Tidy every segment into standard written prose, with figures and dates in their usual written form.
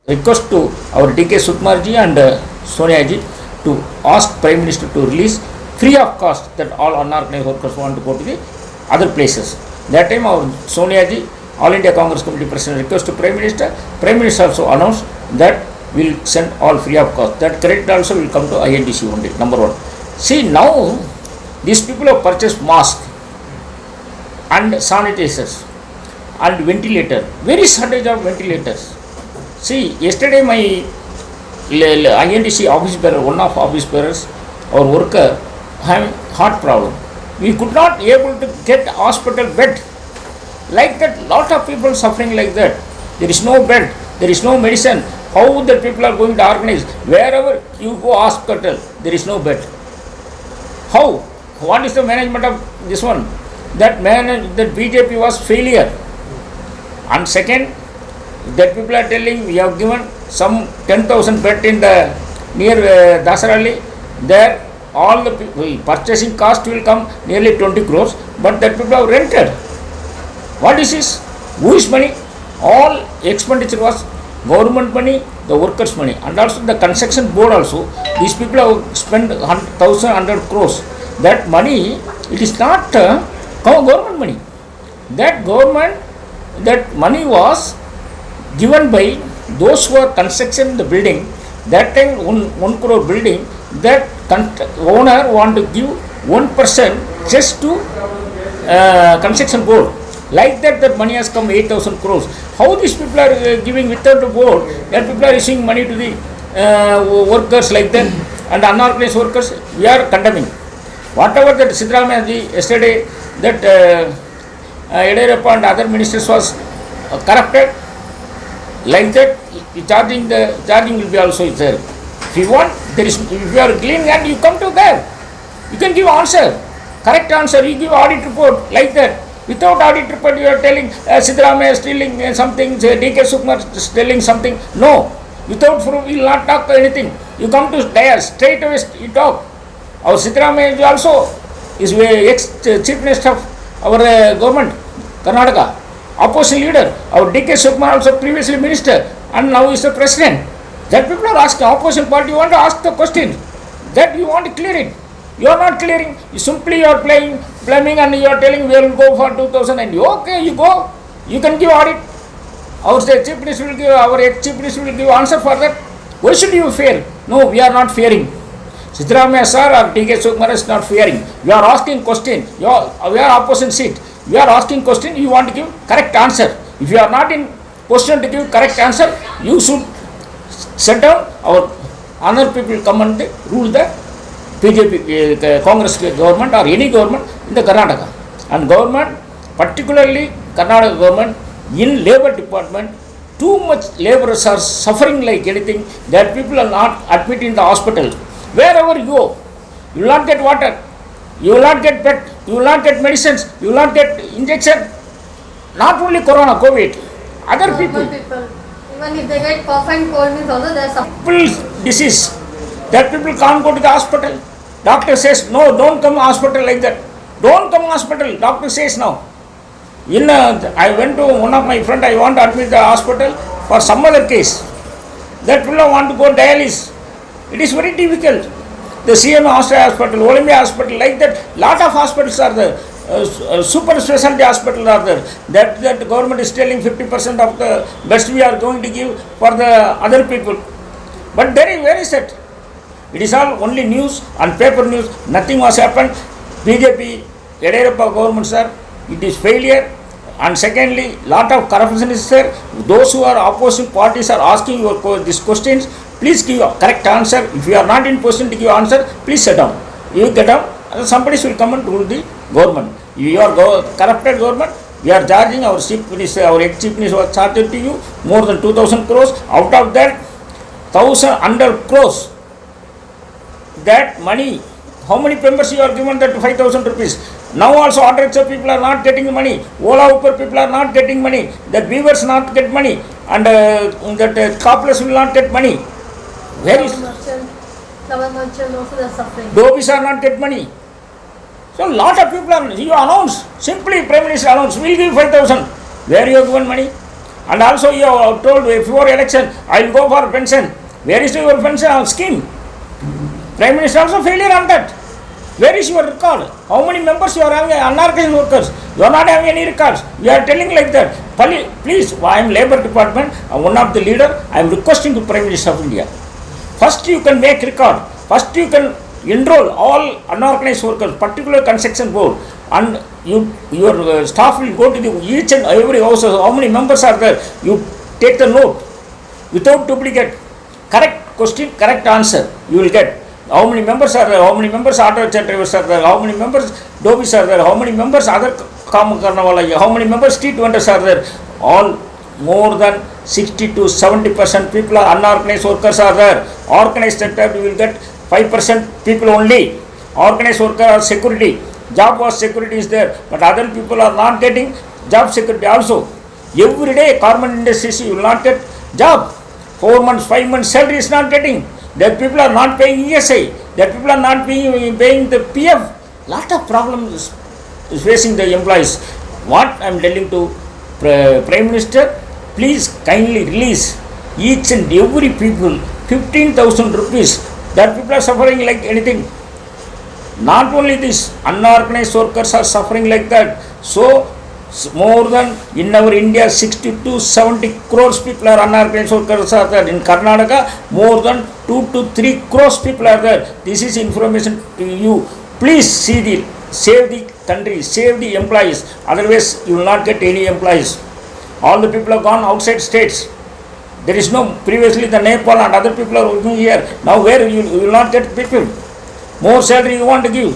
request to our DK Sukumarji and Sonia ji to ask Prime Minister to release free of cost that all unorganized workers want to go to the other places. That time our Sonia ji, All India Congress Committee President, request to Prime Minister. Prime Minister also announced that we will send all free of cost. That credit also will come to INDC only, number one. See, now these people have purchased masks and sanitizers and ventilator. Very shortage of ventilators. See, yesterday my INDC office bearer, one of office bearers, our worker, having heart problem. We could not able to get hospital bed. Like that, lot of people suffering like that. There is no bed, there is no medicine. How the people are going to organize? Wherever you go hospital, there is no bed. How? What is the management of this one? That BJP was failure. And second, that people are telling we have given some 10,000 bed in the near Dasarali. There all the purchasing cost will come nearly 20 crores, but that people have rented. What is this? Who is money? All expenditure was government money, the workers money, and also the construction board also. These people have spent 1,100 crores. That money, it is not government money. That money was given by those who are constructing the building. That time 1 crore building, that owner want to give 1% just to construction board. Like that money has come 8,000 crores. How these people are giving without the board? That people are issuing money to the workers like that, and unorganized workers, we are condemning. Whatever that Siddaramaiah ji yesterday, that Yediyurappa and other ministers was corrupted, like that charging will be also there. If you want, if you are clean and you come to there, you can give answer, correct answer, you give audit report like that. Without audit report, you are telling Siddaramaiah is stealing something, DK Sukumar is telling something. No, without proof, you will not talk anything. You come to dais, straight away you talk. Our Siddaramaiah also is ex-chief minister of our government, Karnataka, opposition leader. Our DK Sukumar also previously minister, and now is the president. That people are asking, opposition party, you want to ask the question, that you want to clear it. You are not clearing, you are blaming, and you are telling we will go for 2000, and okay, you go, you can give audit. Our chief minister will give, our ex-chief minister will give answer for that. Why should you fear? No, we are not fearing. Siddaramaiah sir or DK Sukumar is not fearing. We are asking question. We are opposition seat. We are asking question, you want to give correct answer. If you are not in position to give correct answer, you should set down. Our other people come and rule the BJP, Congress government or any government in the Karnataka. And government, particularly Karnataka government, in labor department, too much laborers are suffering like anything, that people are not admitted in the hospital. Wherever you go, you will not get water, you will not get bed, you will not get medicines, you will not get injection. Not only corona, COVID, other people. Even if they get cough and cold means also there is some disease. That people can't go to the hospital. Doctor says, no, don't come to hospital like that. Don't come to hospital, doctor says now. I went to one of my friend, I want to admit the hospital for some other case. That fellow want to go dialysis. It is very difficult. The CM Hospital, Olympia Hospital, like that, lot of hospitals are there. Super specialty hospital are there. That the government is telling 50% of the best we are going to give for the other people. But where is that? It is all only news and paper news. Nothing was happened. BJP, Yediyurappa government, sir, it is failure. And secondly, lot of corruption is there. Those who are opposing parties are asking these questions. Please give a correct answer. If you are not in position to give answer, please sit down. You get down, somebody will come and rule the government. You are corrupted government. We are charging our chief minister, our ex-chief minister was charged to you more than 2,000 crores. Out of that, 1,100 crores. That money, how many members you are given that 5,000 rupees? Now also hundreds of people are not getting money. Ola Uber people are not getting money. The weavers not get money, and that coppers will not get money. Where is? Flower merchant also they are suffering. Dobis are not get money. So lot of people are. You announce simply Prime Minister announce, we will give 5,000. Where you have given money? And also you have told before election, I will go for pension. Where is your pension scheme? Prime Minister also failure on that. Where is your record? How many members you are having unorganized workers? You are not having any records. You are telling like that. Please, I am Labour Department, I am one of the leader. I am requesting to Prime Minister of India. First you can make record. First you can enroll all unorganized workers, particular construction board, and your staff will go to each and every house. How many members are there? You take the note without duplicate. Correct question, correct answer you will get. How many members are there? How many members auto drivers are there? How many members dobbies are there? How many members other Karnavala? How many members street vendors are there? All more than 60 to 70% people are unorganized workers are there. Organized sector you will get 5% people only. Organized worker are security. Job was security is there, but other people are not getting job security also. Every day garment industries you will not get job. 4 months, 5 months salary is not getting. That people are not paying ESI. That people are not paying the PF. Lot of problems is facing the employees. What I am telling to Prime Minister, please kindly release each and every people 15,000 rupees. That people are suffering like anything. Not only this, unorganized workers are suffering like that. So more than in our India 60 to 70 crores people are unorganized workers are there. In Karnataka more than 2 to 3 crores people are there. This is information to you. Please save the country, save the employees. Otherwise you will not get any employees. All the people have gone outside states. There is no, previously the Nepal and other people are working here. Now where you will not get people. More salary you want to give.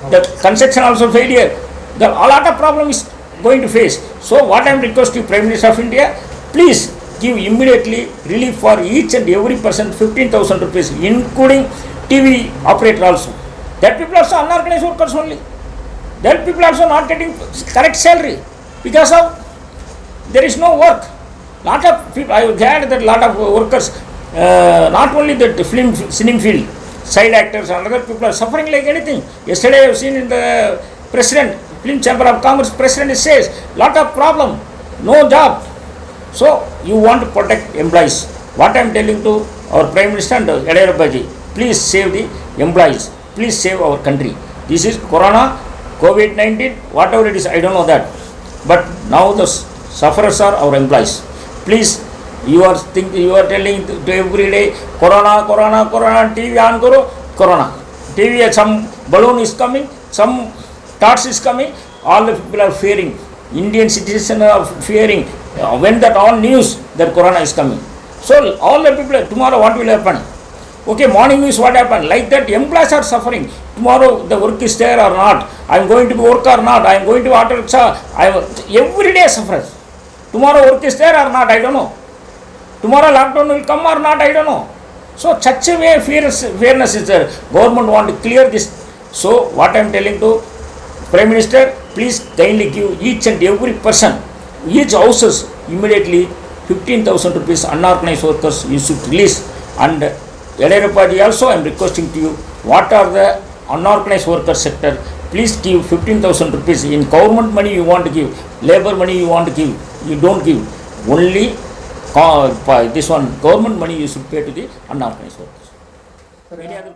The construction also failure. A lot of problems going to face. So what I am requesting Prime Minister of India, please give immediately relief for each and every person 15,000 rupees, including TV operator also. That people also unorganized workers only. That people also not getting correct salary because of there is no work. Lot of people, I had that lot of workers, not only the film field, side actors and other people are suffering like anything. Yesterday I have seen in the President, Film Chamber of Commerce President says, lot of problem, no job. So you want to protect employees. What I am telling to our Prime Minister and Yediyurappa, please save the employees. Please save our country. This is Corona, COVID-19, whatever it is, I don't know that. But now the sufferers are our employees. Please, you are telling to every day, Corona, TV on karo, Corona. TV, some balloon is coming, some thoughts is coming, all the people are fearing. Indian citizens are fearing when that all news that Corona is coming. So all the people, tomorrow what will happen? Okay, morning news what happened? Like that, employees are suffering. Tomorrow the work is there or not? I am going to work or not? I am going to auto rickshaw. Every day suffers. Tomorrow work is there or not? I don't know. Tomorrow lockdown will come or not? I don't know. So such a way fairness is there. Government want to clear this. So what I am telling to Prime Minister, please kindly give each and every person, each houses immediately 15,000 rupees unorganized workers you should release. And Yediyurappa also I am requesting to you, what are the unorganized worker sector, please give 15,000 rupees. In government money you want to give, labor money you want to give, you don't give. Only this one government money you should pay to the unorganized workers. Any other